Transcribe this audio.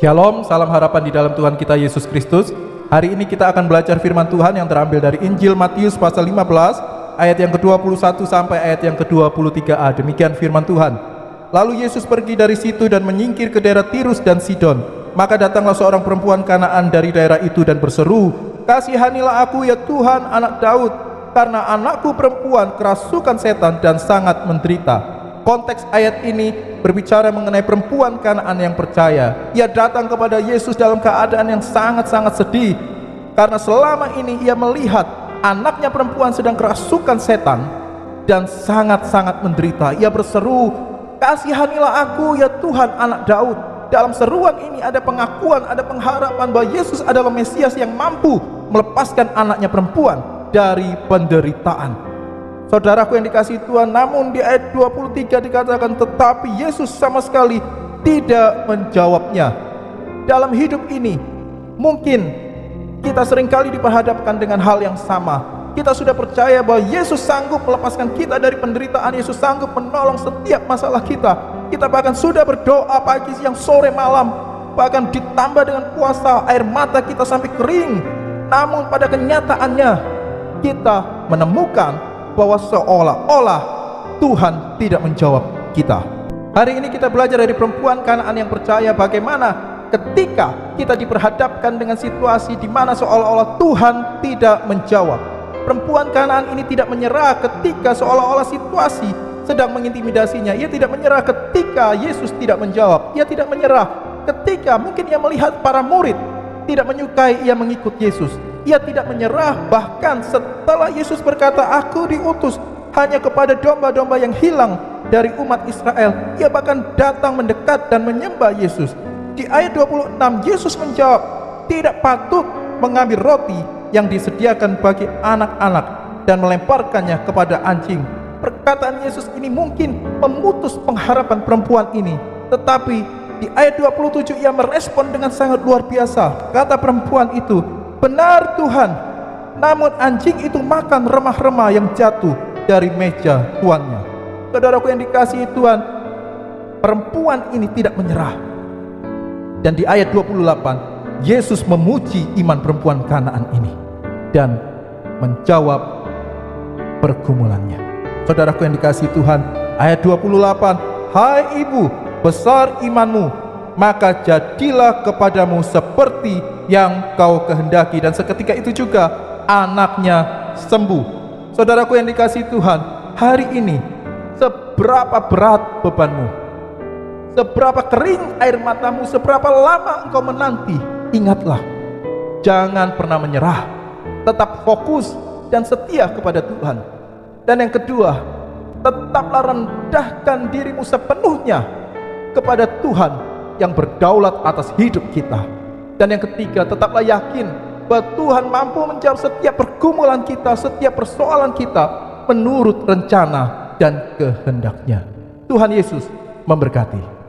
Shalom, salam harapan di dalam Tuhan kita Yesus Kristus. Hari ini kita akan belajar firman Tuhan yang terambil dari Injil Matius pasal 15 ayat yang ke-21 sampai ayat yang ke-23a. Demikian firman Tuhan. Lalu Yesus pergi dari situ dan menyingkir ke daerah Tirus dan Sidon. Maka datanglah seorang perempuan Kanaan dari daerah itu dan berseru, "Kasihanilah aku ya Tuhan, anak Daud, karena anakku perempuan kerasukan setan dan sangat menderita." Konteks ayat ini berbicara mengenai perempuan Kanaan yang percaya. Ia datang kepada Yesus dalam keadaan yang sangat-sangat sedih, karena selama ini ia melihat anaknya perempuan sedang kerasukan setan dan sangat-sangat menderita. Ia berseru, "Kasihanilah aku ya Tuhan, anak Daud." Dalam seruan ini ada pengakuan, ada pengharapan bahwa Yesus adalah Mesias yang mampu melepaskan anaknya perempuan dari penderitaan. Saudaraku yang dikasihi Tuhan, namun di ayat 23 dikatakan, tetapi Yesus sama sekali tidak menjawabnya. Dalam hidup ini, mungkin kita seringkali diperhadapkan dengan hal yang sama. Kita sudah percaya bahwa Yesus sanggup melepaskan kita dari penderitaan, Yesus sanggup menolong setiap masalah kita. Kita bahkan sudah berdoa pagi, siang, sore, malam, bahkan ditambah dengan puasa, air mata kita sampai kering. Namun pada kenyataannya, kita menemukan bahwa seolah-olah Tuhan tidak menjawab kita. Hari ini kita belajar dari perempuan Kanaan yang percaya bagaimana ketika kita diperhadapkan dengan situasi di mana seolah-olah Tuhan tidak menjawab. Perempuan Kanaan ini tidak menyerah ketika seolah-olah situasi sedang mengintimidasinya. Ia tidak menyerah ketika Yesus tidak menjawab. Ia tidak menyerah ketika mungkin ia melihat para murid tidak menyukai ia mengikut Yesus. Ia tidak menyerah bahkan setelah Yesus berkata, "Aku diutus hanya kepada domba-domba yang hilang dari umat Israel." Ia bahkan datang mendekat dan menyembah Yesus. Di ayat 26 Yesus menjawab, "Tidak patut mengambil roti yang disediakan bagi anak-anak dan melemparkannya kepada anjing." Perkataan Yesus ini mungkin memutus pengharapan perempuan ini, tetapi di ayat 27 ia merespon dengan sangat luar biasa. Kata perempuan itu, "Benar Tuhan, namun anjing itu makan remah-remah yang jatuh dari meja tuannya." Saudaraku yang dikasihi Tuhan, perempuan ini tidak menyerah. Dan di ayat 28 Yesus memuji iman perempuan Kanaan ini dan menjawab pergumulannya. Saudaraku yang dikasihi Tuhan, ayat 28, "Hai ibu, besar imanmu, maka jadilah kepadamu seperti yang kau kehendaki." Dan seketika itu juga anaknya sembuh. Saudaraku yang dikasihi Tuhan, hari ini seberapa berat bebanmu, seberapa kering air matamu, seberapa lama engkau menanti, ingatlah, jangan pernah menyerah, tetap fokus dan setia kepada Tuhan. Dan yang kedua, tetaplah rendahkan dirimu sepenuhnya kepada Tuhan yang berdaulat atas hidup kita. Dan yang ketiga, tetaplah yakin bahwa Tuhan mampu menjawab setiap pergumulan kita, setiap persoalan kita menurut rencana dan kehendaknya. Tuhan Yesus memberkati.